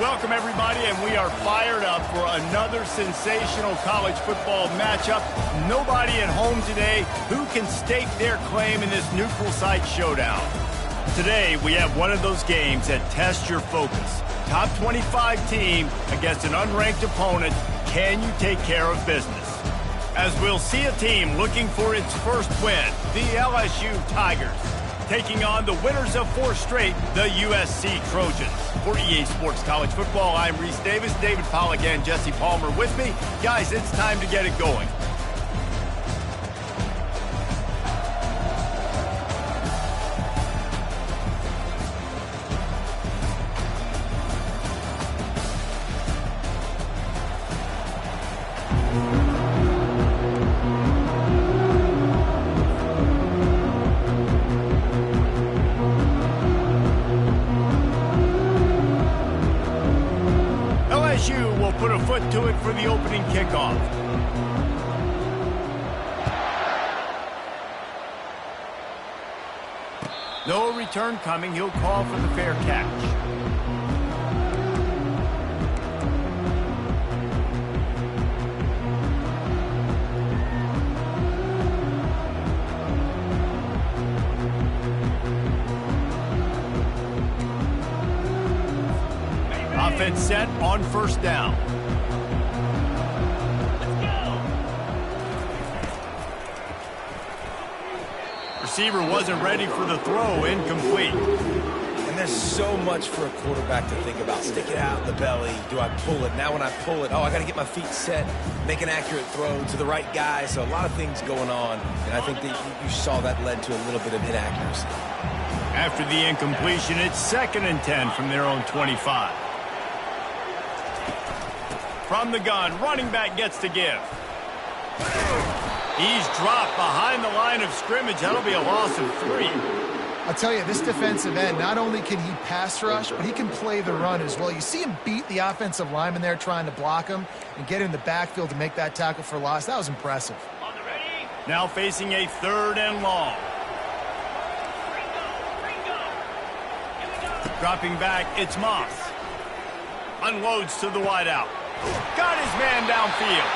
Welcome, everybody, and we are fired up for another sensational college football matchup. Nobody at home today who can stake their claim in this neutral site showdown. Today, we have one of those games that tests your focus. Top 25 team against an unranked opponent. Can you take care of business? As we'll see a team looking for its first win, the LSU Tigers, taking on the winners of 4 straight, the USC Trojans. For EA Sports College Football, I'm Reese Davis, David Pollack, and Jesse Palmer with me. Guys, it's time to get it going. Will put a foot to it for the opening kickoff. No return coming. He'll call for the fair catch. Offense set on first down. Receiver wasn't ready for the throw, incomplete. And there's so much for a quarterback to think about. Stick it out in the belly. Do I pull it? Now when I pull it, I got to get my feet set, make an accurate throw to the right guy. So a lot of things going on, and I think that you saw that led to a little bit of inaccuracy. After the incompletion, it's 2nd and 10 from their own 25. From the gun, running back gets to give. He's dropped behind the line of scrimmage. That'll be a loss of 3. I'll tell you, this defensive end, not only can he pass rush, but he can play the run as well. You see him beat the offensive lineman there trying to block him and get in the backfield to make that tackle for loss. That was impressive. Now facing a 3rd and long. Dropping back, it's Moss. Unloads to the wideout. Got his man downfield.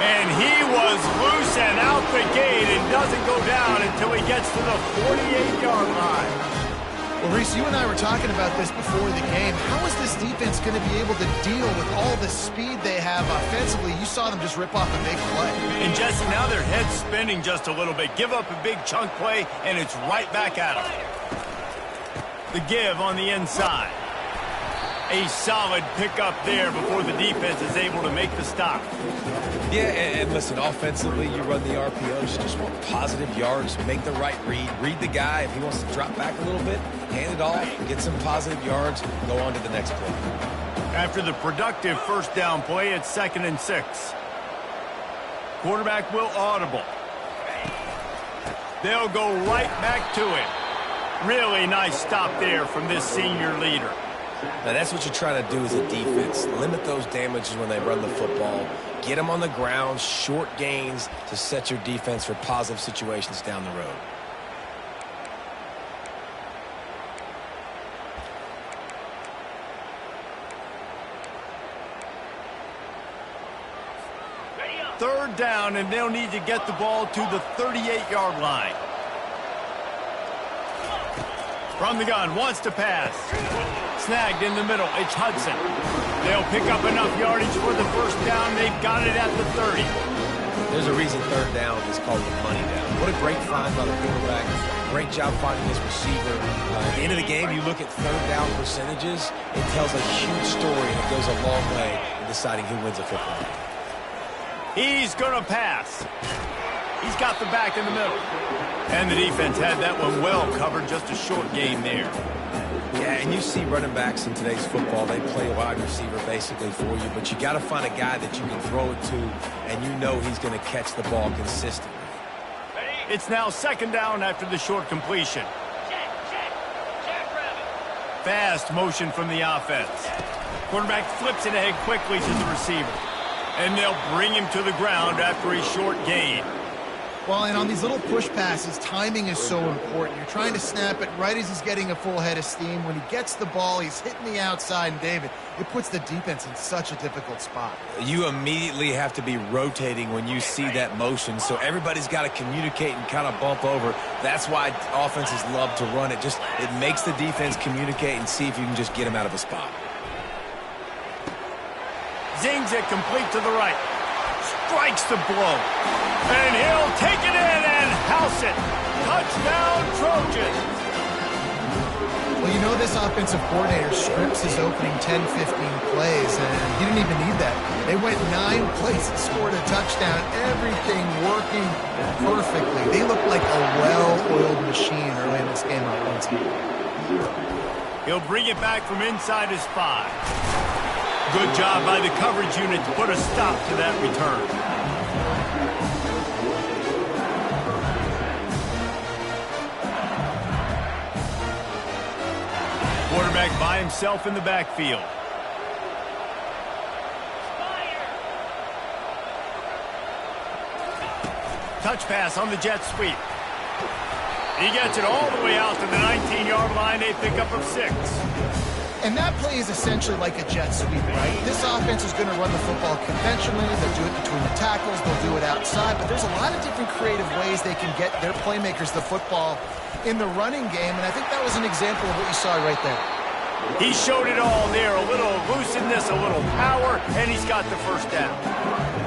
And he was loose and out the gate and doesn't go down until he gets to the 48-yard line. Well, Reese, you and I were talking about this before the game. How is this defense going to be able to deal with all the speed they have offensively? You saw them just rip off a big play. And, Jesse, now their head's spinning just a little bit. Give up a big chunk play, and it's right back at them. The give on the inside. A solid pickup there before the defense is able to make the stop. Yeah, and listen, offensively, you run the RPOs, you just want positive yards, make the right read the guy. If he wants to drop back a little bit, hand it off, get some positive yards, go on to the next play. After the productive first down play, it's 2nd and 6. Quarterback will audible. They'll go right back to it. Really nice stop there from this senior leader. Now, that's what you try to do as a defense. Limit those damages when they run the football. Get them on the ground, short gains to set your defense for positive situations down the road. Third down, and they'll need to get the ball to the 38-yard line. From the gun, wants to pass. Snagged in the middle, it's Hudson. They'll pick up enough yardage for the first down. They've got it at the 30. There's a reason 3rd down is called the money down. What a great find by the quarterback. Great job finding his receiver. At the end of the game, you look at 3rd down percentages. It tells a huge story, and it goes a long way in deciding who wins a football game. He's going to pass. He's got the back in the middle. And the defense had that one well covered, just a short gain there. Yeah, and you see running backs in today's football, they play a wide receiver basically for you, but you got to find a guy that you can throw it to, and you know he's going to catch the ball consistently. It's now 2nd down after the short completion. Fast motion from the offense. Quarterback flips it ahead quickly to the receiver. And they'll bring him to the ground after a short gain. Well, and on these little push passes, timing is so important. You're trying to snap it right as he's getting a full head of steam. When he gets the ball, he's hitting the outside, and David, it puts the defense in such a difficult spot. You immediately have to be rotating when you see that motion, so everybody's got to communicate and kind of bump over. That's why offenses love to run it. It makes the defense communicate and see if you can just get him out of a spot. Zings it complete to the right. Strikes the blow. And he'll take it in and house it. Touchdown, Trojans. Well, you know this offensive coordinator scripts his opening 10, 15 plays, and he didn't even need that. They went 9 plays and scored a touchdown. Everything working perfectly. They look like a well-oiled machine early in this game offensively. He'll bring it back from inside his 5. Good job by the coverage unit to put a stop to that return. Quarterback by himself in the backfield. Touch pass on the jet sweep. He gets it all the way out to the 19-yard line, a pickup of 6. And that play is essentially like a jet sweep, right? This offense is going to run the football conventionally. They'll do it between the tackles. They'll do it outside. But there's a lot of different creative ways they can get their playmakers the football in the running game. And I think that was an example of what you saw right there. He showed it all there. A little elusiveness, a little power, and he's got the first down.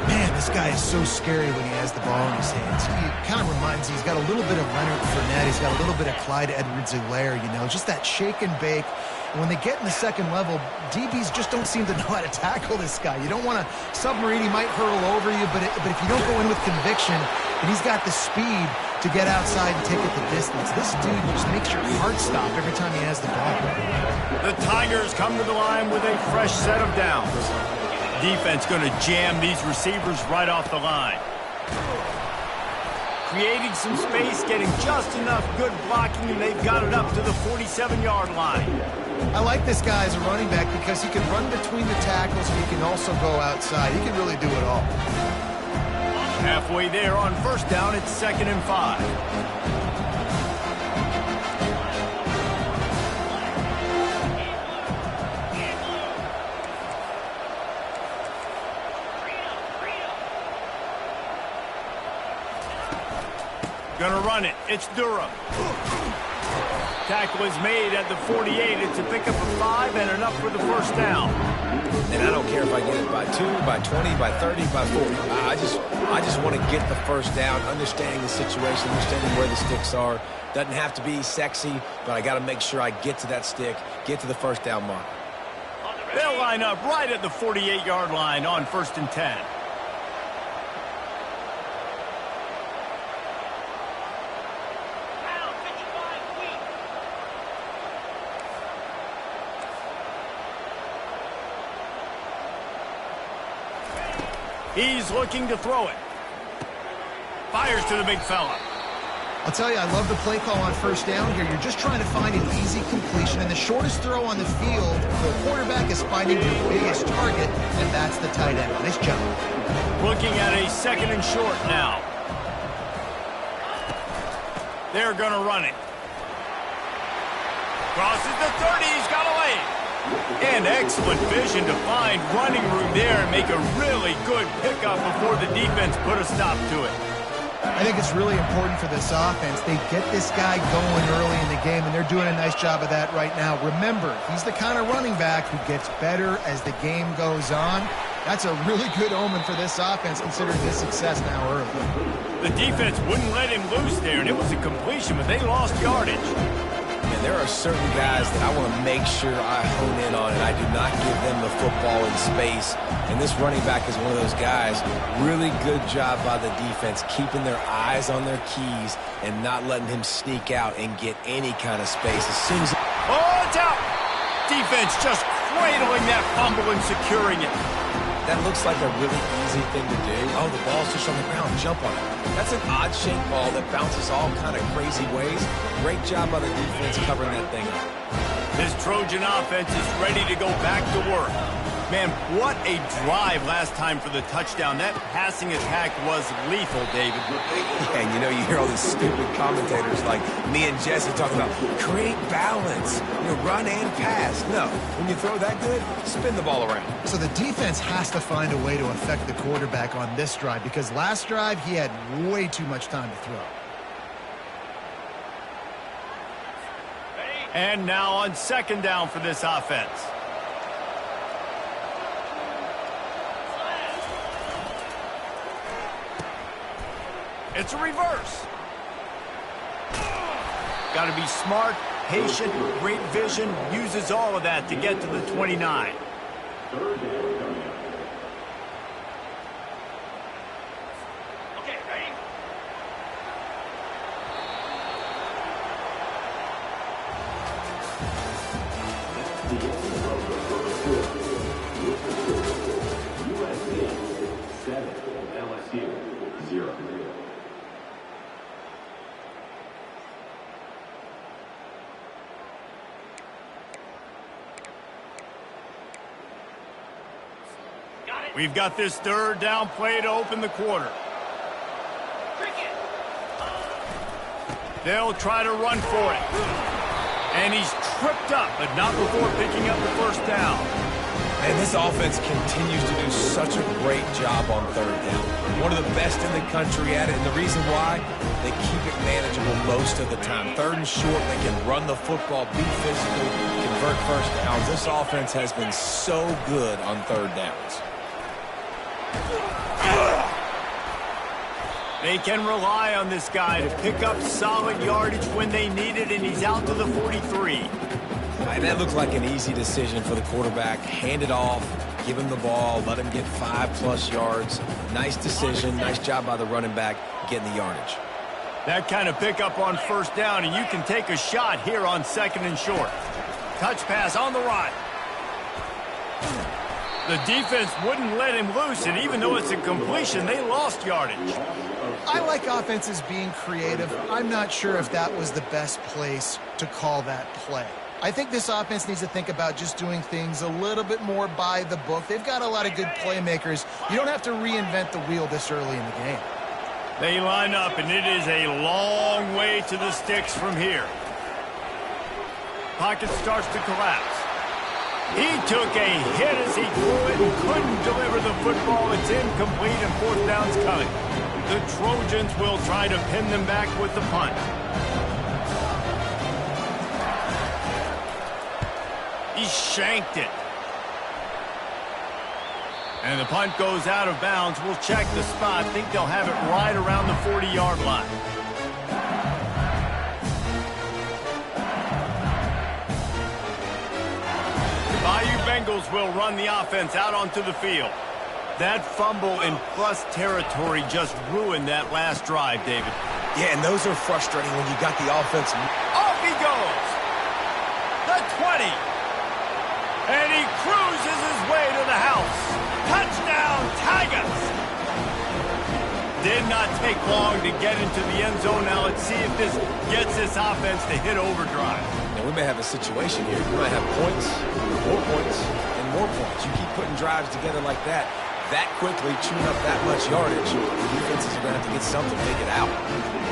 Man, this guy is so scary when he has the ball in his hands. He kind of reminds me, he's got a little bit of Leonard Fournette. He's got a little bit of Clyde Edwards-Helaire, you know, just that shake and bake. And when they get in the second level, DBs just don't seem to know how to tackle this guy. You don't want to submarine. He might hurtle over you, but if you don't go in with conviction, and he's got the speed to get outside and take it the distance, this dude just makes your heart stop every time he has the ball. The Tigers come to the line with a fresh set of downs. Defense going to jam these receivers right off the line. Creating some space, getting just enough good blocking, and they've got it up to the 47-yard line. I like this guy as a running back because he can run between the tackles and he can also go outside. He can really do it all. Halfway there on first down, it's 2nd and 5. Gonna run it. It's Durham. Tackle is made at the 48. It's a pickup of 5 and enough for the first down. And I don't care if I get it by 2, by 20, by 30, by 40. I just want to get the first down, understanding the situation, understanding where the sticks are. Doesn't have to be sexy, but I got to make sure I get to that stick, get to the first down mark. They'll line up right at the 48-yard line on 1st and 10. He's looking to throw it. Fires to the big fella. I'll tell you, I love the play call on first down here. You're just trying to find an easy completion, and the shortest throw on the field, the quarterback is finding the biggest target, and that's the tight end. Nice job. Looking at a 2nd and short now. They're going to run it. Crosses the 30. He's got a lane. And excellent vision to find running room there and make a really good pickup before the defense put a stop to it. I think it's really important for this offense. They get this guy going early in the game, and they're doing a nice job of that right now. Remember, he's the kind of running back who gets better as the game goes on. That's a really good omen for this offense, considering his success now early. The defense wouldn't let him loose there, and it was a completion, but they lost yardage. And there are certain guys that I want to make sure I hone in on, and I do not give them the football in space. And this running back is one of those guys. Really good job by the defense, keeping their eyes on their keys and not letting him sneak out and get any kind of space. As soon as... Oh, it's out! Defense just cradling that fumble and securing it. That looks like a really easy thing to do. Oh, the ball's just on the ground. Jump on it. That's an odd-shaped ball that bounces all kind of crazy ways. Great job by the defense covering that thing up. This Trojan offense is ready to go back to work. Man, what a drive last time for the touchdown. That passing attack was lethal, David. Yeah, and you know, you hear all these stupid commentators like me and Jesse talking about create balance, run and pass. No, when you throw that good, spin the ball around. So the defense has to find a way to affect the quarterback on this drive because last drive he had way too much time to throw. And now on second down for this offense. It's a reverse. Got to be smart, patient, great vision. Uses all of that to get to the 29. Okay, ready? USC 7, LSU 0. We've got this third down play to open the quarter. They'll try to run for it. And he's tripped up, but not before picking up the first down. And this offense continues to do such a great job on third down. One of the best in the country at it, and the reason why, they keep it manageable most of the time. Third and short, they can run the football, be physical, convert first downs. This offense has been so good on third downs. They can rely on this guy to pick up solid yardage when they need it, and he's out to the 43. And that looked like an easy decision for the quarterback. Hand it off, give him the ball, let him get 5+ yards. Nice decision, nice job by the running back getting the yardage. That kind of pickup on first down, and you can take a shot here on second and short. Touch pass on the run. The defense wouldn't let him loose, and even though it's a completion, they lost yardage. I like offenses being creative. I'm not sure if that was the best place to call that play. I think this offense needs to think about just doing things a little bit more by the book. They've got a lot of good playmakers. You don't have to reinvent the wheel this early in the game. They line up, and it is a long way to the sticks from here. Pocket starts to collapse. He took a hit as he threw it and couldn't deliver the football. It's incomplete, and fourth down's coming. The Trojans will try to pin them back with the punt. He shanked it. And the punt goes out of bounds. We'll check the spot. I think they'll have it right around the 40-yard line. Bayou Bengals will run the offense out onto the field. That fumble in plus territory just ruined that last drive, David. Yeah, and those are frustrating when you got the offense. Off he goes. The 20. And he cruises his way to the house. Touchdown, Tigers. Did not take long to get into the end zone. Now let's see if this gets this offense to hit overdrive. Now we may have a situation here. We might have points, more points, and more points. You keep putting drives together like that quickly, chewing up that much yardage, the defenses are going to have to get something to take it out.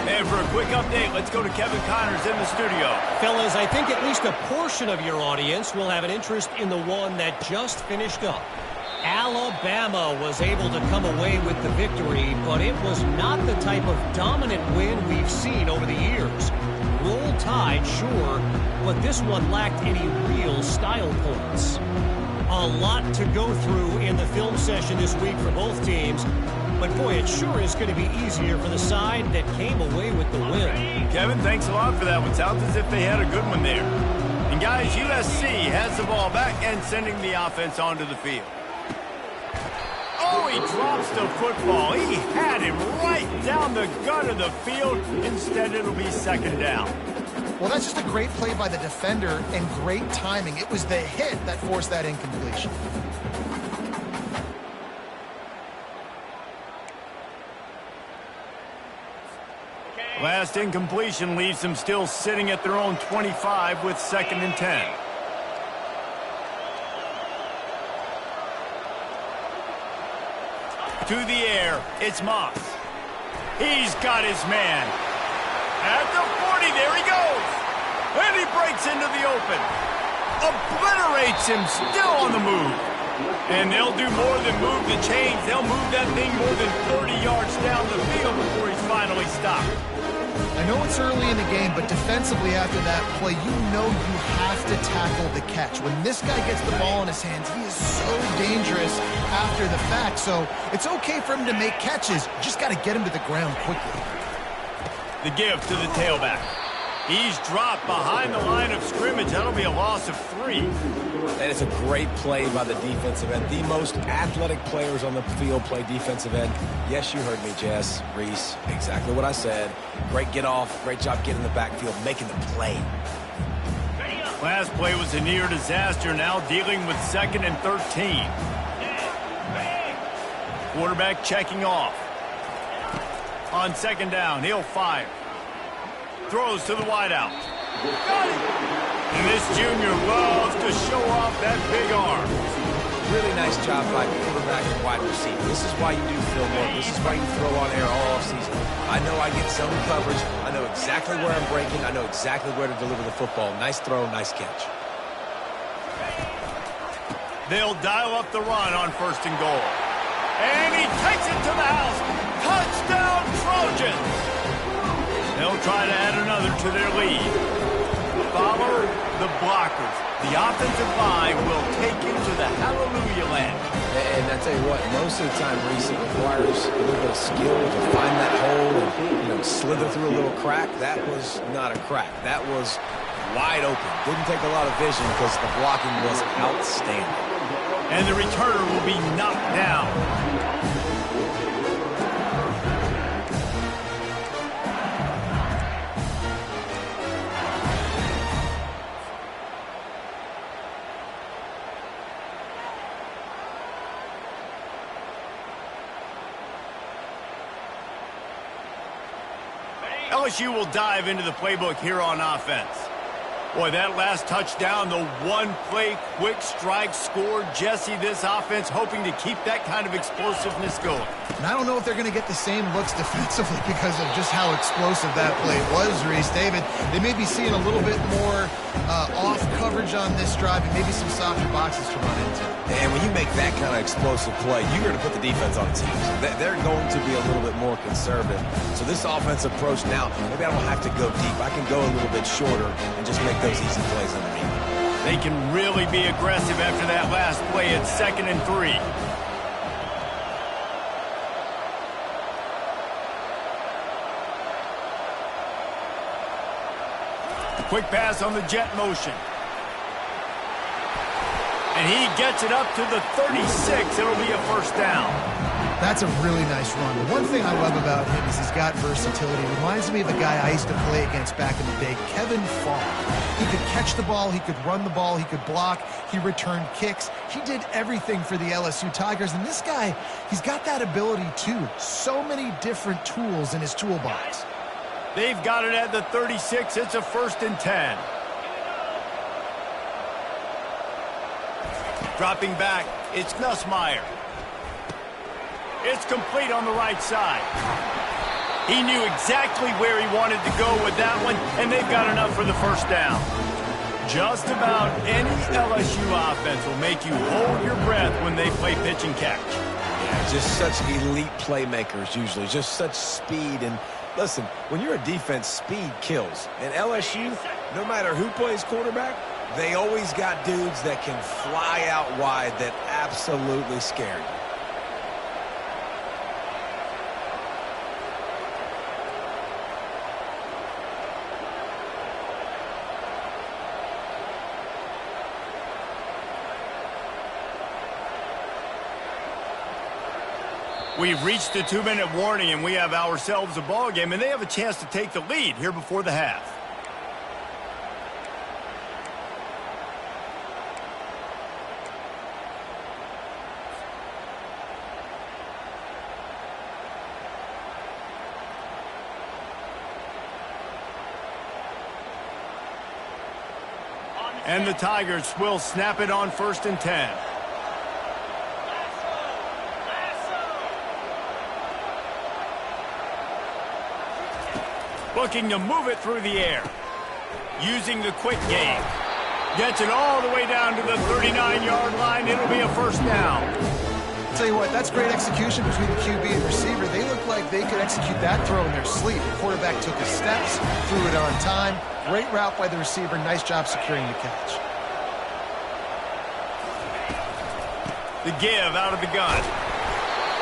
And for a quick update, let's go to Kevin Connors in the studio. Fellas, I think at least a portion of your audience will have an interest in the one that just finished up. Alabama was able to come away with the victory, but it was not the type of dominant win we've seen over the years. Roll Tide, sure, but this one lacked any real style points. A lot to go through in the film session this week for both teams, but boy, it sure is going to be easier for the side that came away with the win. Kevin, thanks a lot for that one. Sounds as if they had a good one there. And guys, USC has the ball back and sending the offense onto the field. Oh, he drops the football. He had him right down the gut of the field. Instead, it'll be second down. Well, that's just a great play by the defender and great timing. It was the hit that forced that incompletion. Last incompletion leaves them still sitting at their own 25 with second and 10. To the air, it's Moss. He's got his man. At the 40, there he goes. And he breaks into the open. Obliterates him, still on the move. And they'll do more than move the chains. They'll move that thing more than 30 yards down the field before he's finally stopped. I know it's early in the game, but defensively after that play, you know you have to tackle the catch. When this guy gets the ball in his hands, he is so dangerous after the fact. So it's okay for him to make catches. You just got to get him to the ground quickly. The give to the tailback. He's dropped behind the line of scrimmage. That'll be a loss of 3. And it's a great play by the defensive end. The most athletic players on the field play defensive end. Yes, you heard me, Jess, Reese. Exactly what I said. Great get off. Great job getting in the backfield, making the play. Last play was a near disaster. Now dealing with 2nd and 13. Quarterback checking off. On 2nd down, he'll fire. Throws to the wideout. And this junior loves to show off that big arm. Really nice job by quarterback and wide receiver. This is why you do film work. This is why you throw on air all offseason. I know I get zone coverage. I know exactly where I'm breaking. I know exactly where to deliver the football. Nice throw, nice catch. They'll dial up the run on 1st and goal. And he takes it to the house. Touchdown, Trojans! They'll try to add another to their lead. Follow the blockers. The offensive line will take you to the hallelujah land. And I tell you what, most of the time, Reese, it requires a little bit of skill to find that hole and, slither through a little crack. That was not a crack. That was wide open. Didn't take a lot of vision because the blocking was outstanding. And the returner will be knocked down. LSU will dive into the playbook here on offense. Boy, that last touchdown, the one-play quick strike score. Jesse, this offense hoping to keep that kind of explosiveness going. And I don't know if they're going to get the same looks defensively because of just how explosive that play was, Reese. David, they may be seeing a little bit more off coverage on this drive and maybe some softer boxes to run into. And when you make that kind of explosive play, you're going to put the defense on its heels. They're going to be a little bit more conservative. So this offensive approach now, maybe I don't have to go deep. I can go a little bit shorter and just make those easy plays underneath. They can really be aggressive after that last play at 2nd and 3. Quick pass on the jet motion. And he gets it up to the 36. It'll be a 1st down. That's a really nice run. The one thing I love about him is he's got versatility. It reminds me of a guy I used to play against back in the day, Kevin Falk. He could catch the ball, he could run the ball, he could block, he returned kicks. He did everything for the LSU Tigers. And this guy, he's got that ability too. So many different tools in his toolbox. They've got it at the 36. It's a 1st and 10. Dropping back, it's Nussmeier. It's complete on the right side. He knew exactly where he wanted to go with that one, and they've got enough for the 1st down. Just about any LSU offense will make you hold your breath when they play pitch and catch. Yeah, just such elite playmakers usually, just such speed. And listen, when you're a defense, speed kills. And LSU, no matter who plays quarterback, they always got dudes that can fly out wide that absolutely scare you. We've reached the 2-minute warning, and we have ourselves a ball game, and they have a chance to take the lead here before the half. And the Tigers will snap it on 1st and 10. Looking to move it through the air. Using the quick game. Gets it all the way down to the 39-yard line. It'll be a first down. I'll tell you what, that's great execution between the QB and receiver. They look like they could execute that throw in their sleep. The quarterback took his steps, threw it on time. Great route by the receiver. Nice job securing the catch. The give out of the gun.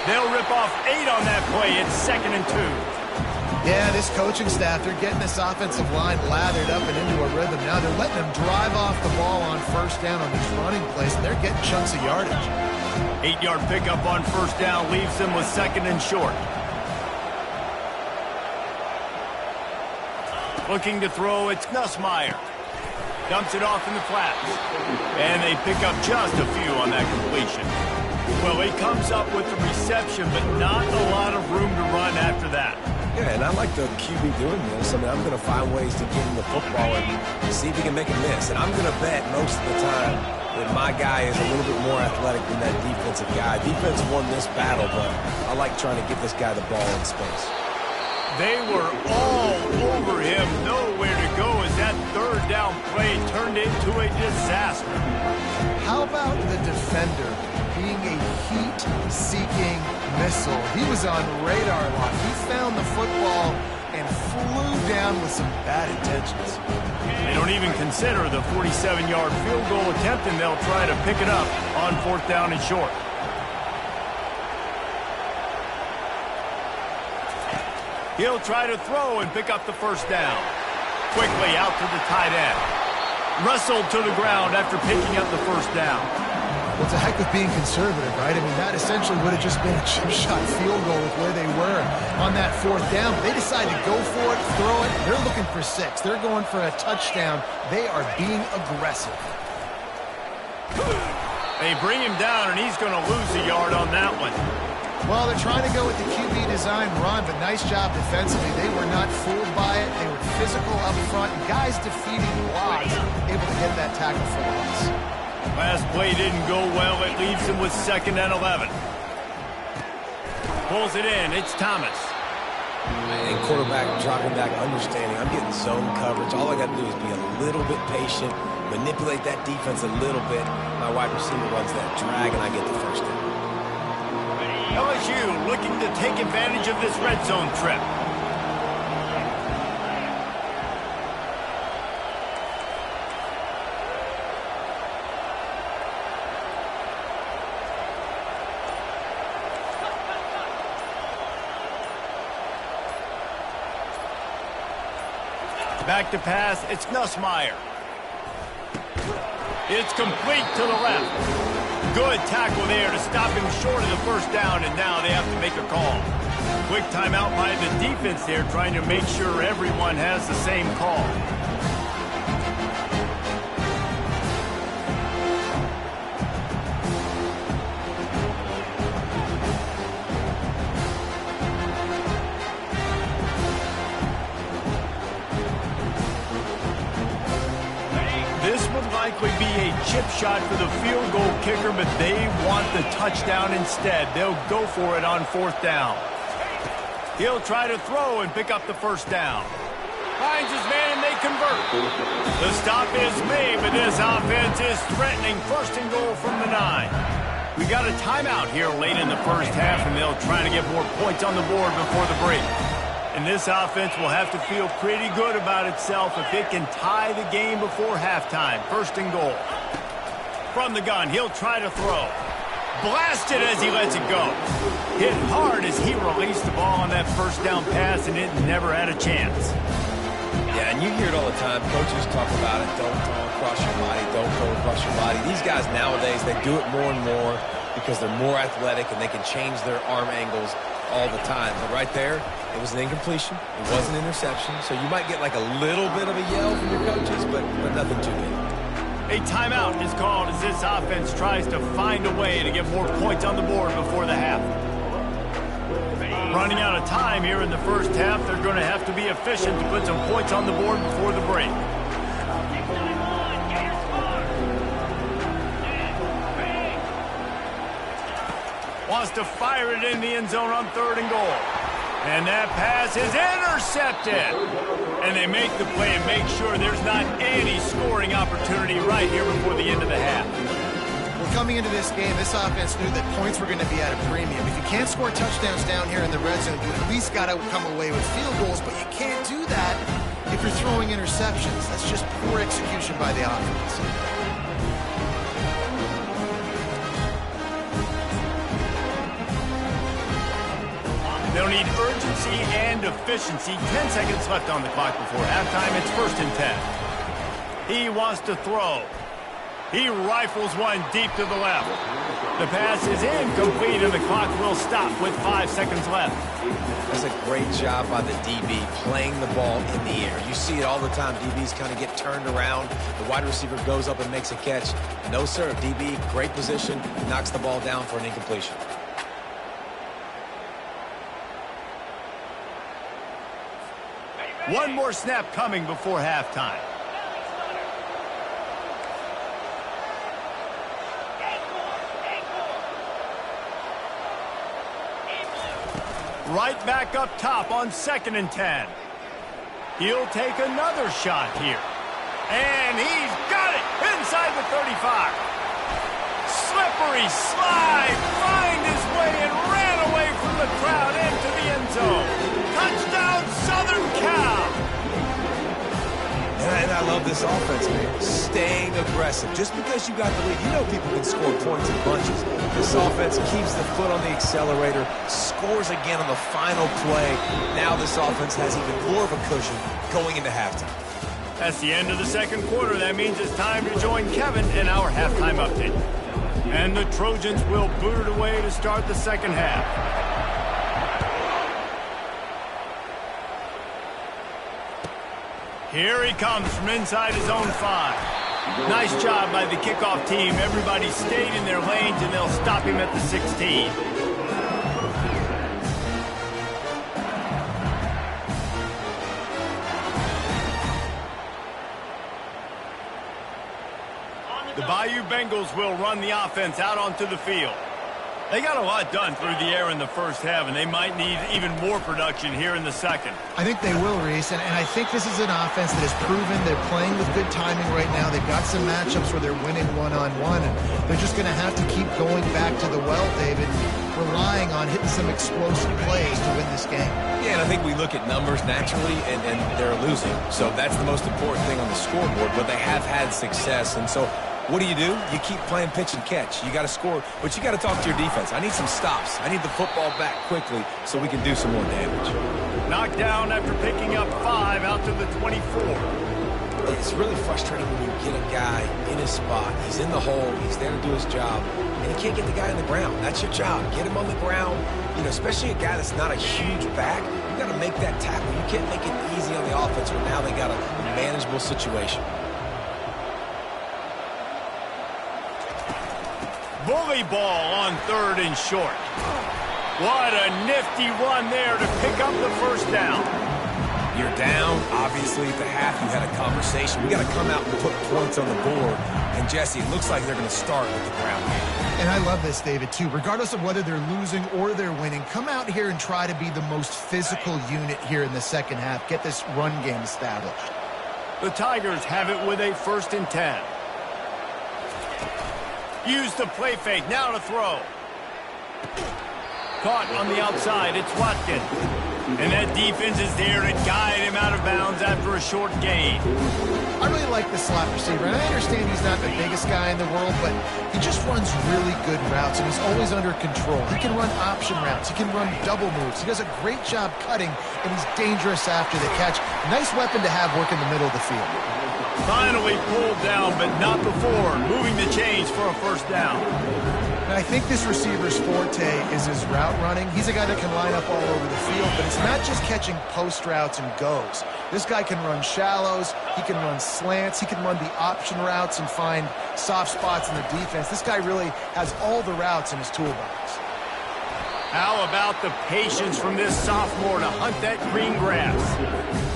They'll rip off 8 on that play. It's 2nd and 2. Yeah, this coaching staff, they're getting this offensive line lathered up and into a rhythm. Now they're letting them drive off the ball on first down on these running plays, and they're getting chunks of yardage. 8-yard pickup on first down leaves them with 2nd and short. Looking to throw, it's Nussmeier. Dumps it off in the flats. And they pick up just a few on that completion. Well, he comes up with the reception, but not a lot of room to run after that. Yeah, and I like the QB doing this. I mean, I'm going to find ways to get him the football and see if he can make a miss. And I'm going to bet most of the time that my guy is a little bit more athletic than that defensive guy. Defense won this battle, but I like trying to get this guy the ball in space. They were all over him, nowhere to go as that third down play turned into a disaster. How about the defender being a heat-seeking missile? He was on radar lock. He found the football and flew down with some bad intentions. They don't even consider the 47-yard field goal attempt, and they'll try to pick it up on 4th down and short. He'll try to throw and pick up the first down. Quickly out to the tight end. Wrestled to the ground after picking up the first down. Well, it's a heck of being conservative, right? I mean, that essentially would have just been a chip shot field goal with where they were on that 4th down. But they decided to go for it, throw it. They're looking for 6. They're going for a touchdown. They are being aggressive. They bring him down, and he's going to lose a yard on that one. Well, they're trying to go with the QB design run, but nice job defensively. They were not fooled by it. They were physical up front. Guys defeating blocks, able to get that tackle for loss. Last play didn't go well. It leaves him with 2nd and 11. Pulls it in. It's Thomas. And quarterback dropping back, understanding. I'm getting zone coverage. All I got to do is be a little bit patient, manipulate that defense a little bit. My wide receiver runs that drag, and I get the first down. LSU looking to take advantage of this red zone trip. Back to pass, it's Nussmeier. It's complete to the left. Good tackle there to stop him short of the first down, and now they have to make a call. Quick timeout by the defense there, trying to make sure everyone has the same call. This would likely be a chip shot for the field goal kicker, but they want the touchdown instead. They'll go for it on 4th down. He'll try to throw and pick up the first down. Finds his man, and they convert. The stop is made, but this offense is threatening 1st and goal from the 9. We got a timeout here late in the first half, and they'll try to get more points on the board before the break. And this offense will have to feel pretty good about itself if it can tie the game before halftime. 1st and goal. From the gun, he'll try to throw. Blasted as he lets it go. Hit hard as he released the ball on that first down pass, and it never had a chance. Yeah, and you hear it all the time. Coaches talk about it. Don't throw across your body. Don't throw across your body. These guys nowadays, they do it more and more because they're more athletic and they can change their arm angles all the time. But right there, it was an incompletion. It was an interception. So you might get like a little bit of a yell from your coaches, but nothing too big. A timeout is called as this offense tries to find a way to get more points on the board before the half. Running out of time here in the first half, they're going to have to be efficient to put some points on the board before the break. Wants to fire it in the end zone on 3rd and goal. And that pass is intercepted. And they make the play and make sure there's not any scoring opportunity right here before the end of the half. Well, coming into this game, this offense knew that points were going to be at a premium. If you can't score touchdowns down here in the red zone, you at least got to come away with field goals, but you can't do that if you're throwing interceptions. That's just poor execution by the offense. They'll need urgency and efficiency. 10 seconds left on the clock before halftime. It's 1st and 10. He wants to throw. He rifles one deep to the left. The pass is incomplete, and the clock will stop with 5 seconds left. That's a great job by the DB playing the ball in the air. You see it all the time. DBs kind of get turned around. The wide receiver goes up and makes a catch. No, sir. DB, great position, knocks the ball down for an incompletion. One more snap coming before halftime. Right back up top on 2nd and 10. He'll take another shot here. And he's got it inside the 35. Slippery slide, find his way and ran away from the crowd into the end zone. Touchdown, Southern Cal. And I love this offense, man. Staying aggressive. Just because you got the lead, you know people can score points in bunches. This offense keeps the foot on the accelerator, scores again on the final play. Now this offense has even more of a cushion going into halftime. That's the end of the 2nd quarter. That means it's time to join Kevin in our halftime update. And the Trojans will boot it away to start the 2nd half. Here he comes from inside his own 5. Nice job by the kickoff team. Everybody stayed in their lanes, and they'll stop him at the 16. The Bayou Bengals will run the offense out onto the field. They got a lot done through the air in the 1st half, and they might need even more production here in the 2nd. I think they will, Reese, and I think this is an offense that has proven they're playing with good timing right now. They've got some matchups where they're winning one-on-one, and they're just going to have to keep going back to the well, David, relying on hitting some explosive plays to win this game. Yeah, and I think we look at numbers naturally, and they're losing. So that's the most important thing on the scoreboard, but they have had success, and so what do? You keep playing pitch and catch. You got to score, but you got to talk to your defense. I need some stops. I need the football back quickly so we can do some more damage. Knocked down after picking up 5 out to the 24. It's really frustrating when you get a guy in his spot. He's in the hole. He's there to do his job, and you can't get the guy on the ground. That's your job. Get him on the ground. You know, especially a guy that's not a huge back. You got to make that tackle. You can't make it easy on the offense when now they got a manageable situation. Bully ball on 3rd and short. What a nifty run there to pick up the 1st down. You're down. Obviously, at the half, you had a conversation. We got to come out and put points on the board. And, Jesse, it looks like they're going to start with the ground game. And I love this, David, too. Regardless of whether they're losing or they're winning, come out here and try to be the most physical unit here in the 2nd half. Get this run game established. The Tigers have it with a 1st and 10. Use the play fake, now to throw. Caught on the outside, it's Watkins. And that defense is there to guide him out of bounds after a short gain. I really like the slot receiver, and I understand he's not the biggest guy in the world, but he just runs really good routes, and he's always under control. He can run option routes. He can run double moves. He does a great job cutting, and he's dangerous after the catch. Nice weapon to have work in the middle of the field. Finally pulled down, but not before. Moving the chains for a 1st down. And I think this receiver's forte is his route running. He's a guy that can line up all over the field, but it's not just catching post routes and goes. This guy can run shallows. He can run slants. He can run the option routes and find soft spots in the defense. This guy really has all the routes in his toolbox. How about the patience from this sophomore to hunt that green grass?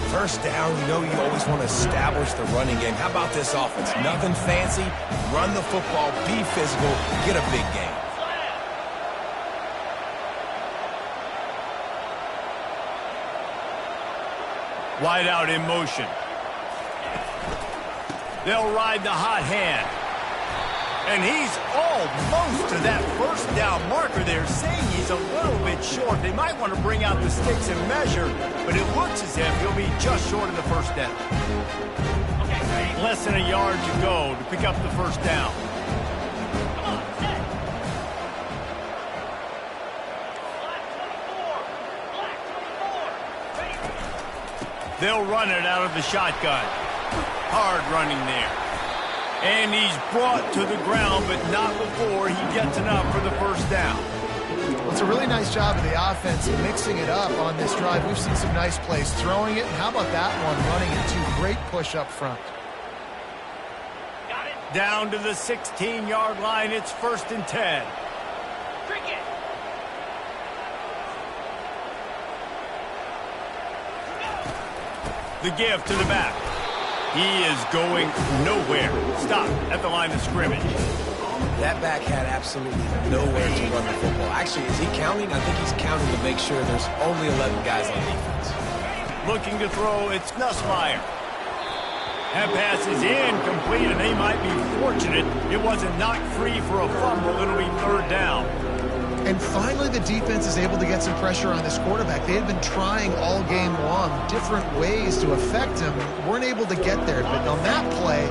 1st down, you know you always want to establish the running game. How about this offense? Nothing fancy. Run the football, be physical, get a big game. Wide out in motion. They'll ride the hot hand. And he's almost to that first down marker there, saying he's a little bit short. They might want to bring out the sticks and measure, but it looks as if he'll be just short of the first down. Less than a yard to go to pick up the first down. They'll run it out of the shotgun. Hard running there. And he's brought to the ground, but not before he gets enough for the first down. Well, it's a really nice job of the offense mixing it up on this drive. We've seen some nice plays throwing it. And how about that one, running it too? Great push up front. Down to the 16-yard line. It's 1st and 10. The give to the back. He is going nowhere. Stop at the line of scrimmage. That back had absolutely nowhere to run the football. Actually, is he counting? I think he's counting to make sure there's only 11 guys on defense. Looking to throw, it's Nussmeier. That pass is incomplete, and they might be fortunate it wasn't knocked free for a fumble. It'll be 3rd down. And finally, the defense is able to get some pressure on this quarterback. They had been trying all game long different ways to affect him. Weren't able to get there. But on that play,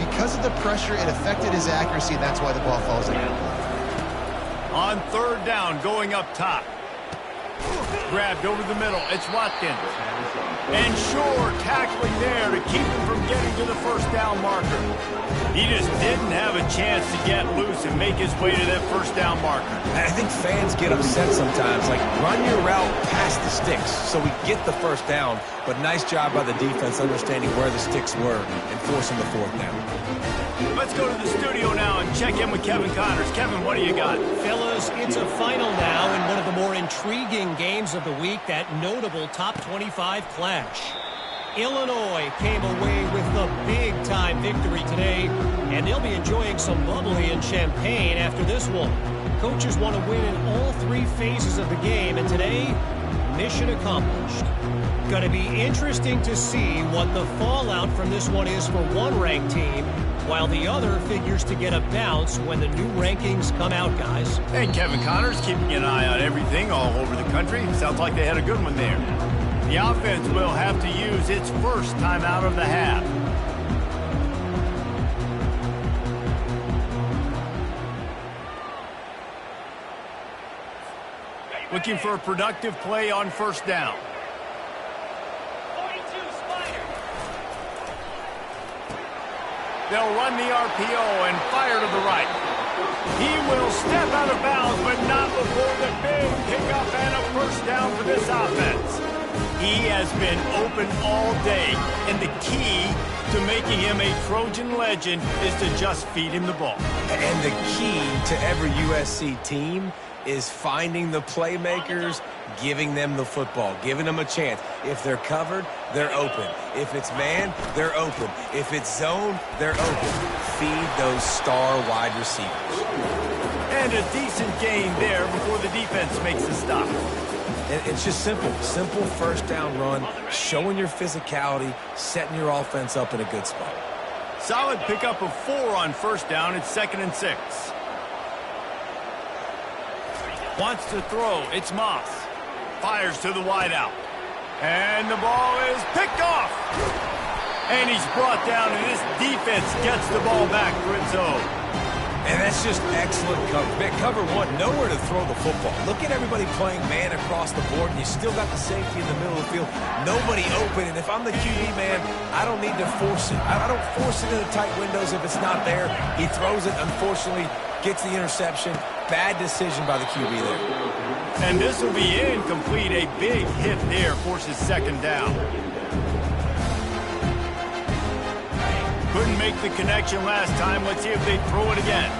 because of the pressure, it affected his accuracy, and that's why the ball falls out. On 3rd down, going up top. Grabbed over the middle. It's Watkins. And Shore tackling there to keep him from getting to the first down marker. He just didn't have a chance to get loose and make his way to that first down marker. I think fans get upset sometimes. Like, run your route past the sticks so we get the first down. But nice job by the defense understanding where the sticks were and forcing the 4th down. Let's go to the studio now and check in with Kevin Connors. Kevin, what do you got? Fellas, it's a final now in one of the more intriguing games of the week, that notable top 25 clash. Illinois came away with the big-time victory today, and they'll be enjoying some bubbly and champagne after this one. Coaches want to win in all 3 phases of the game, and today, mission accomplished. Going to be interesting to see what the fallout from this one is for one ranked team, while the other figures to get a bounce when the new rankings come out, guys. And Kevin Connors keeping an eye on everything all over the country. Sounds like they had a good one there. The offense will have to use its first time out of the half. Looking for a productive play on 1st down. They'll run the RPO and fire to the right. He will step out of bounds, but not before the big pickup and a first down for this offense. He has been open all day, and the key to making him a Trojan legend is to just feed him the ball. And the key to every USC team is finding the playmakers, giving them the football, giving them a chance. If they're covered, they're open. If it's man, they're open. If it's zone, they're open. Feed those star wide receivers. And a decent gain there before the defense makes a stop. It's just simple. Simple first down run, showing your physicality, setting your offense up in a good spot. Solid pickup of 4 on 1st down. It's 2nd and 6. Wants to throw. It's Moss. Fires to the wideout. And the ball is picked off. And he's brought down, and this defense gets the ball back for its own. And that's just excellent cover. Man, cover 1, nowhere to throw the football. Look at everybody playing man across the board, and you still got the safety in the middle of the field. Nobody open, and if I'm the QB, man, I don't need to force it. I don't force it in the tight windows if it's not there. He throws it, unfortunately, gets the interception. Bad decision by the QB there. And this will be incomplete. A big hit there forces 2nd down. Couldn't make the connection last time. Let's see if they throw it again.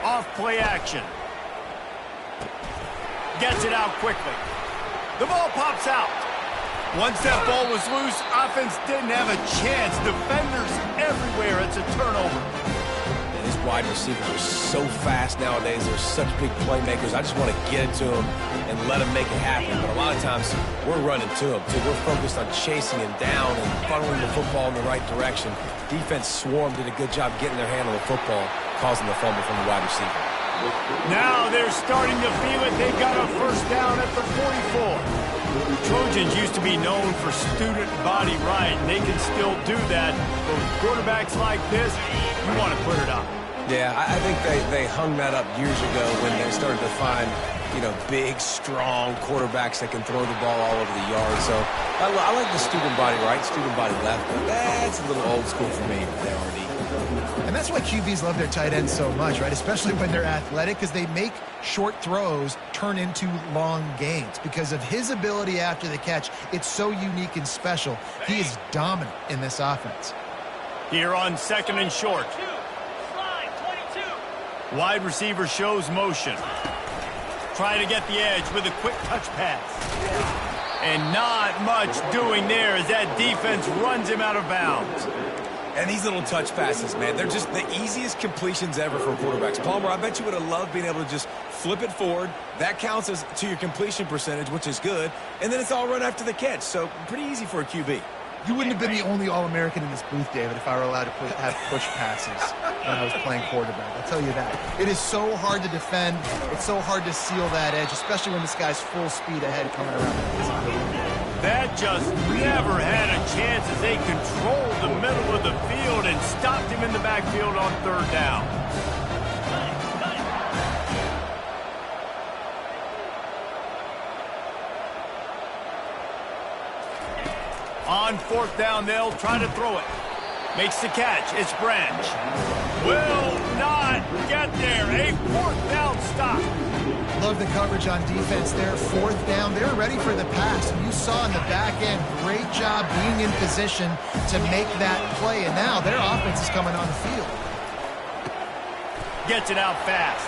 Off play action. Gets it out quickly. The ball pops out. Once that ball was loose, offense didn't have a chance. Defenders everywhere. It's a turnover. These wide receivers are so fast nowadays. They're such big playmakers. I just want to get it to them and let him make it happen. But a lot of times, we're running to him, too. We're focused on chasing him down and funneling the football in the right direction. Defense swarmed, did a good job getting their hand on the football, causing the fumble from the wide receiver. Now they're starting to feel it. They got a first down at the 44. Trojans used to be known for student body right, and they can still do that. But with quarterbacks like this, you want to put it up. Yeah, I think they hung that up years ago when they started to find, big, strong quarterbacks that can throw the ball all over the yard. So I like the student body right, student body left, but that's a little old school for me with LRD. And that's why QBs love their tight ends so much, right? Especially when they're athletic, because they make short throws turn into long gains. Because of his ability after the catch, it's so unique and special. He is dominant in this offense. Here on second and short. Wide receiver shows motion. Trying to get the edge with a quick touch pass. And not much doing there as that defense runs him out of bounds. And these little touch passes, man, they're just the easiest completions ever for quarterbacks. Palmer, I bet you would have loved being able to just flip it forward. That counts as to your completion percentage, which is good. And then it's all run after the catch. So pretty easy for a QB. You wouldn't have been the only All-American in this booth, David, if I were allowed to have push passes when I was playing quarterback. I'll tell you that. It is so hard to defend. It's so hard to seal that edge, especially when this guy's full speed ahead coming around. That just never had a chance as they controlled the middle of the field and stopped him in the backfield on third down. On fourth down, they'll try to throw it. Makes the catch. It's Branch. Will not get there. A fourth down stop. Love the coverage on defense there. Fourth down. They were ready for the pass. And you saw in the back end, great job being in position to make that play. And now their offense is coming on the field. Gets it out fast.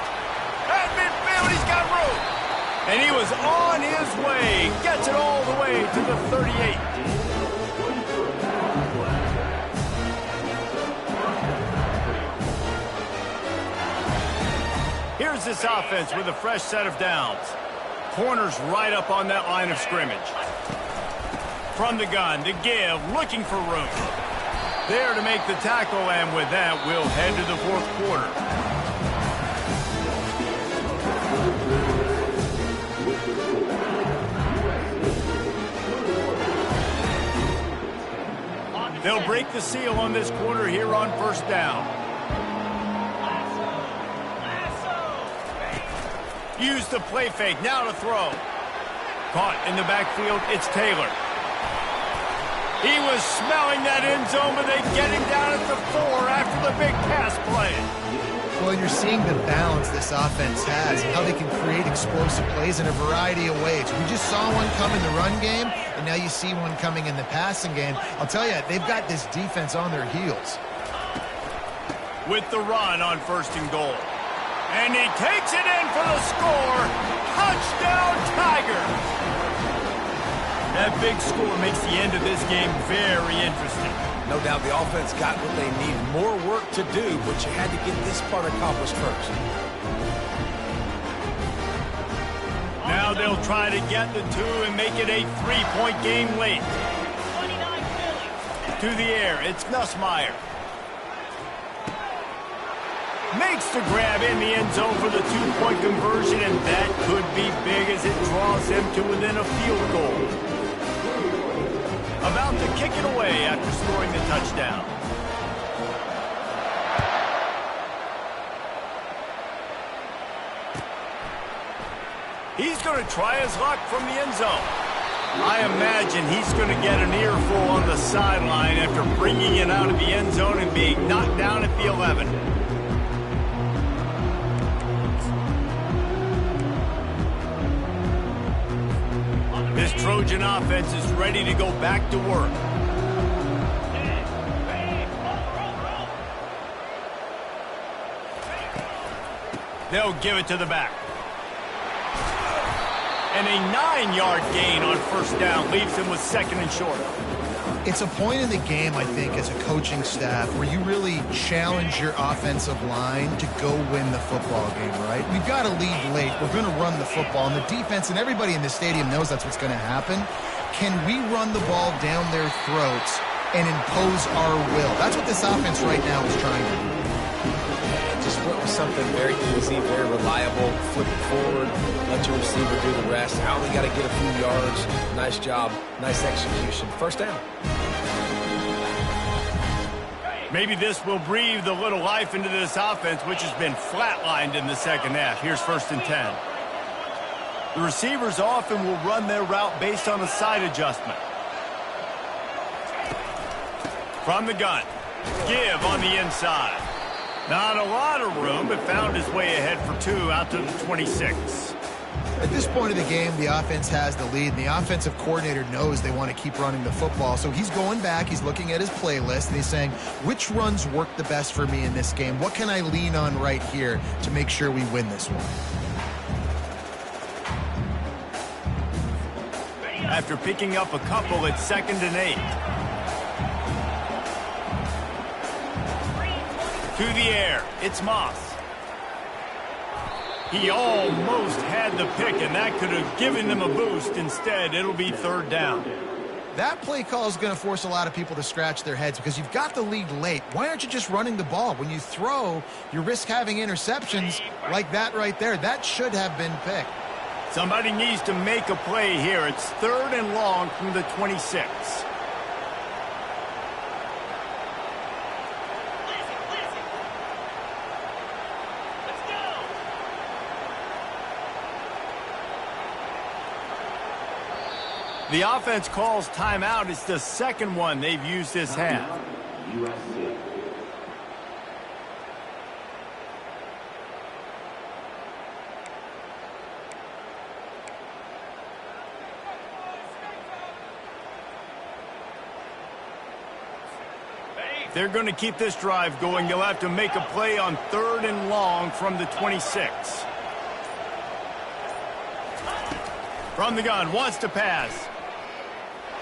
At midfield, he's got room. And he was on his way. Gets it all the way to the 38. Here's this offense with a fresh set of downs. Corners right up on that line of scrimmage. From the gun to give, looking for room. There to make the tackle, and with that, we'll head to the fourth quarter. They'll break the seal on this quarter here on first down. Use the play fake, now to throw. Caught in the backfield, it's Taylor. He was smelling that end zone, but they get him down at the 4 after the big pass play. Well, you're seeing the balance this offense has and how they can create explosive plays in a variety of ways. We just saw one come in the run game, and now you see one coming in the passing game. I'll tell you, they've got this defense on their heels. With the run on first and goal. And he takes it in for the score. Touchdown, Tigers! That big score makes the end of this game very interesting. No doubt the offense got what they need. More work to do, but you had to get this part accomplished first. Now they'll try to get the 2 and make it a 3-point game late. To the air, it's Nussmeier. Makes the grab in the end zone for the 2-point conversion, and that could be big as it draws them to within a field goal. About to kick it away after scoring the touchdown. He's going to try his luck from the end zone. I imagine he's going to get an earful on the sideline after bringing it out of the end zone and being knocked down at the 11. This Trojan offense is ready to go back to work. They'll give it to the back. And a 9-yard gain on first down leaves him with second and short. It's a point in the game, I think, as a coaching staff where you really challenge your offensive line to go win the football game, right? We've got to lead late. We're going to run the football. And the defense and everybody in the stadium knows that's what's going to happen. Can we run the ball down their throats and impose our will? That's what this offense right now is trying to do. Just went with something very easy, very reliable. Flip it forward, let your receiver do the rest. I only got to get a few yards. Nice job, nice execution. First down. Maybe this will breathe a little life into this offense, which has been flatlined in the second half. Here's 1st and 10. The receivers often will run their route based on a side adjustment. From the gun, give on the inside. Not a lot of room, but found his way ahead for 2 out to the 26. At this point of the game, the offense has the lead, and the offensive coordinator knows they want to keep running the football. So he's going back, he's looking at his playlist, and he's saying, which runs work the best for me in this game? What can I lean on right here to make sure we win this one? After picking up a couple, it's 2nd and 8. To the air, it's Moss. He almost had the pick, and that could have given them a boost. Instead, it'll be 3rd down. That play call is going to force a lot of people to scratch their heads because you've got the lead late. Why aren't you just running the ball? When you throw, you risk having interceptions like that right there. That should have been picked. Somebody needs to make a play here. It's 3rd and long from the 26. The offense calls timeout. It's the second one they've used this half. USC. If they're going to keep this drive going, you'll have to make a play on 3rd and long from the 26. From the gun, wants to pass.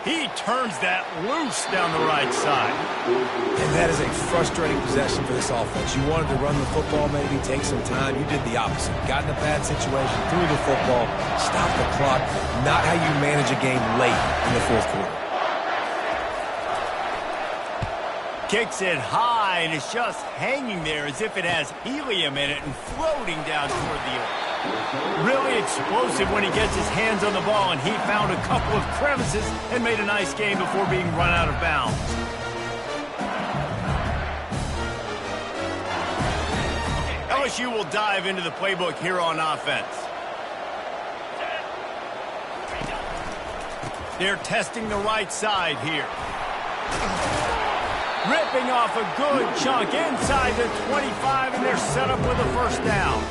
He turns that loose down the right side. And that is a frustrating possession for this offense. You wanted to run the football, maybe take some time. You did the opposite. Got in a bad situation, threw the football, stopped the clock. Not how you manage a game late in the 4th quarter. Kicks it high, and it's just hanging there as if it has helium in it and floating down toward the earth. Really explosive when he gets his hands on the ball, and he found a couple of crevices and made a nice game before being run out of bounds. LSU will dive into the playbook here on offense. They're testing the right side here. Ripping off a good chunk inside the 25, and they're set up with a 1st down.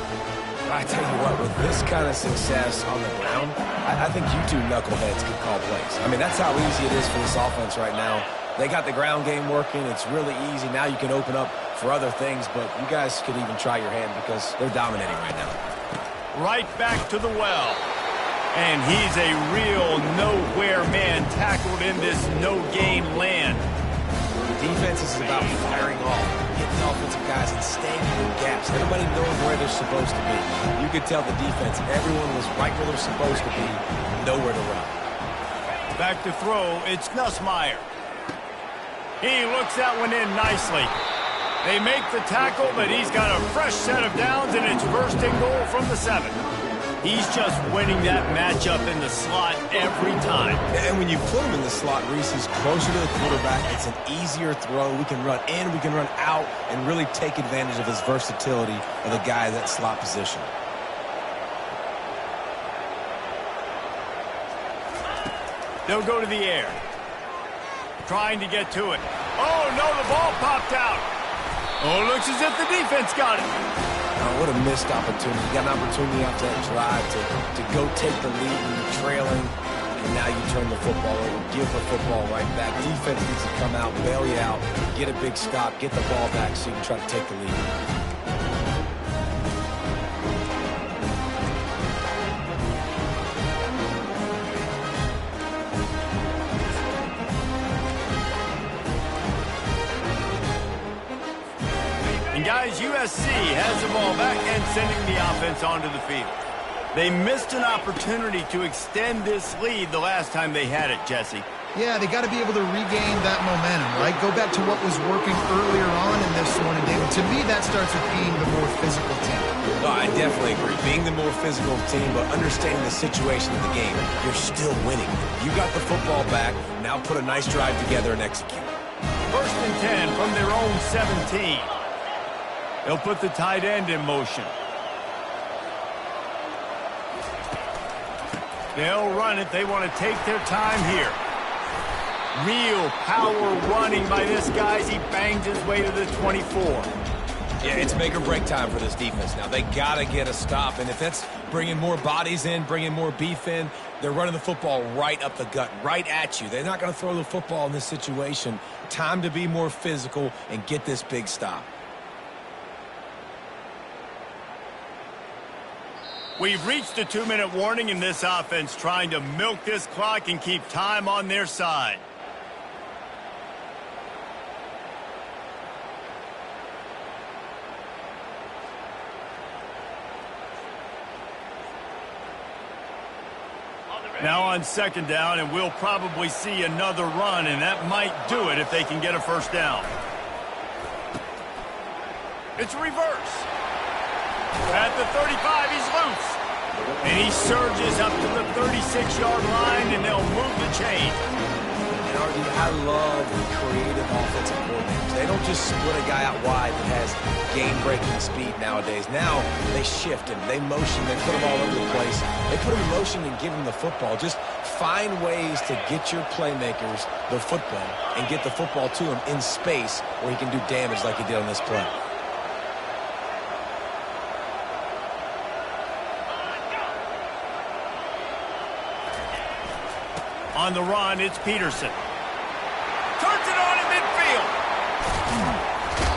I tell you what, with this kind of success on the ground, I think you two knuckleheads can call plays. I mean, that's how easy it is for this offense right now. They got the ground game working. It's really easy. Now you can open up for other things, but you guys could even try your hand because they're dominating right now. Right back to the well. And he's a real nowhere man tackled in this no-gain land. Defense is about firing off, hitting offensive guys and staying in gaps. Everybody knows where they're supposed to be. You could tell the defense, everyone was right where they're supposed to be, nowhere to run. Back to throw, it's Nussmeier. He looks that one in nicely. They make the tackle, but he's got a fresh set of downs, and it's 1st and goal from the 7. He's just winning that matchup in the slot every time. And when you put him in the slot, Reese, he's closer to the quarterback. It's an easier throw. We can run in, we can run out, and really take advantage of his versatility of the guy in that slot position. They'll go to the air. Trying to get to it. Oh, no, the ball popped out. Oh, it looks as if the defense got it. Oh, what a missed opportunity. You got an opportunity after that drive to go take the lead when you're trailing, and now you turn the football over, give the football right back. Defense needs to come out, bail you out, get a big stop, get the ball back so you can try to take the lead. guys, USC has the ball back and sending the offense onto the field. They missed an opportunity to extend this lead the last time they had it, Jesse. Yeah, they got to be able to regain that momentum, right? Go back to what was working earlier on in this one. And David, to me, that starts with being the more physical team. No, I definitely agree. Being the more physical team, but understanding the situation of the game, you're still winning. You got the football back. Now put a nice drive together and execute. 1st and 10 from their own 17. They'll put the tight end in motion. They'll run it. They want to take their time here. Real power running by this guy as he bangs his way to the 24. Yeah, it's make or break time for this defense now. They got to get a stop, and if that's bringing more bodies in, bringing more beef in, they're running the football right up the gut, right at you. They're not going to throw the football in this situation. Time to be more physical and get this big stop. We've reached a 2-minute warning in this offense, trying to milk this clock and keep time on their side. Now on 2nd down, and we'll probably see another run, and that might do it if they can get a 1st down. It's a reverse. At the 35, he's loose. And he surges up to the 36-yard line, and they'll move the chain. And RD, I love creative offensive coordinators. They don't just split a guy out wide that has game-breaking speed nowadays. Now they shift him, they motion, they put him all over the place. They put him in motion and give him the football. Just find ways to get your playmakers the football and get the football to him in space where he can do damage like he did on this play. On the run, it's Peterson. Turns it on in midfield.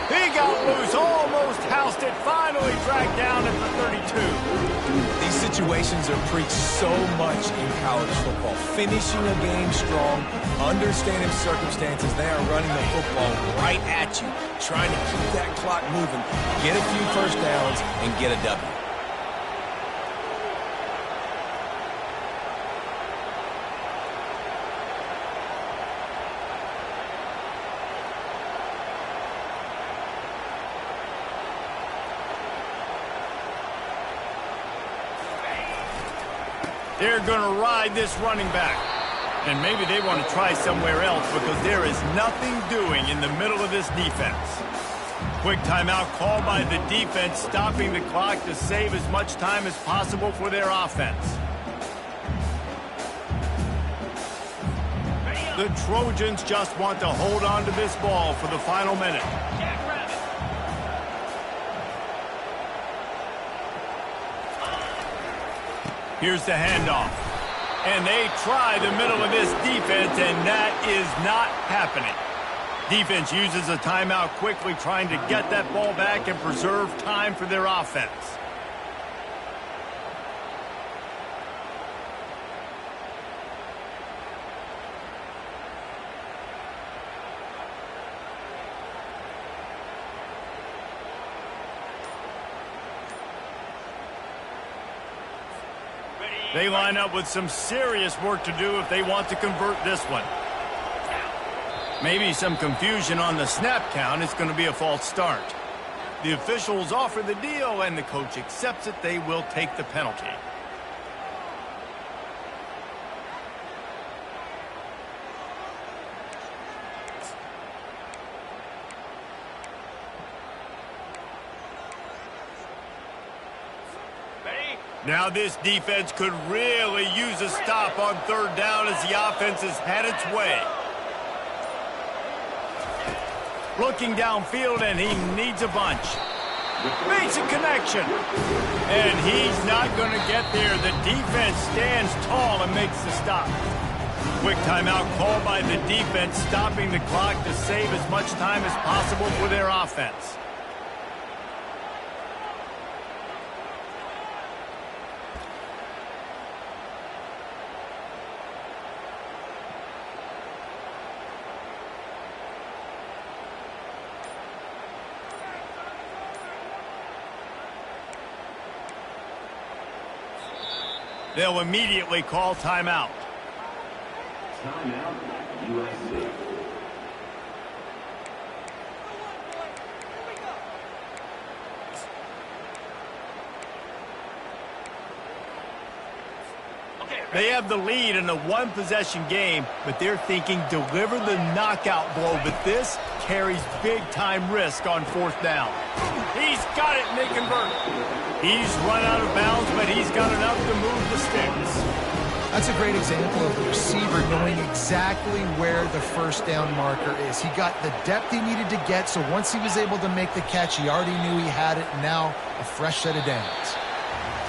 He got loose, almost housed it, finally dragged down at the 32. These situations are preached so much in college football. Finishing a game strong, understanding circumstances. They are running the football right at you, trying to keep that clock moving, get a few 1st downs, and get a W. They're going to ride this running back. And maybe they want to try somewhere else because there is nothing doing in the middle of this defense. Quick timeout called by the defense, stopping the clock to save as much time as possible for their offense. The Trojans just want to hold on to this ball for the final minute. Here's the handoff. And they try the middle of this defense, and that is not happening. Defense uses a timeout quickly, trying to get that ball back and preserve time for their offense. They line up with some serious work to do if they want to convert this one. Maybe some confusion on the snap count. It's going to be a false start. The officials offer the deal, and the coach accepts it. They will take the penalty. Now this defense could really use a stop on 3rd down as the offense has had its way. Looking downfield, and he needs a bunch. Makes a connection. And he's not going to get there. The defense stands tall and makes the stop. Quick timeout called by the defense, stopping the clock to save as much time as possible for their offense. They'll immediately call timeout. Timeout, USC. They have the lead in a one-possession game, but they're thinking deliver the knockout blow. But this carries big-time risk on fourth down. He's got it, and they convert. He's run out of bounds, but he's got enough to move the sticks. That's a great example of the receiver knowing exactly where the first down marker is. He got the depth he needed to get, so once he was able to make the catch, he already knew he had it. Now a fresh set of downs.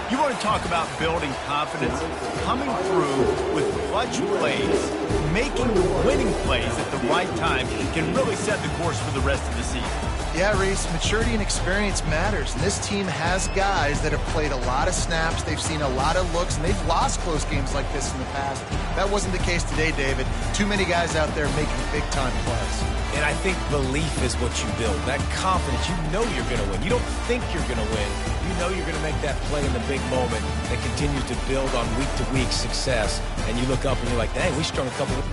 You want to talk about building confidence? Coming through with clutch plays, making winning plays at the right time can really set the course for the rest of the season. Yeah, Reese, maturity and experience matters. And this team has guys that have played a lot of snaps. They've seen a lot of looks, and they've lost close games like this in the past. That wasn't the case today, David. Too many guys out there making big-time plays. And I think belief is what you build. That confidence, you know you're going to win. You don't think you're going to win. You know you're going to make that play in the big moment that continues to build on week-to-week success. And you look up and you're like, dang, we strung a couple of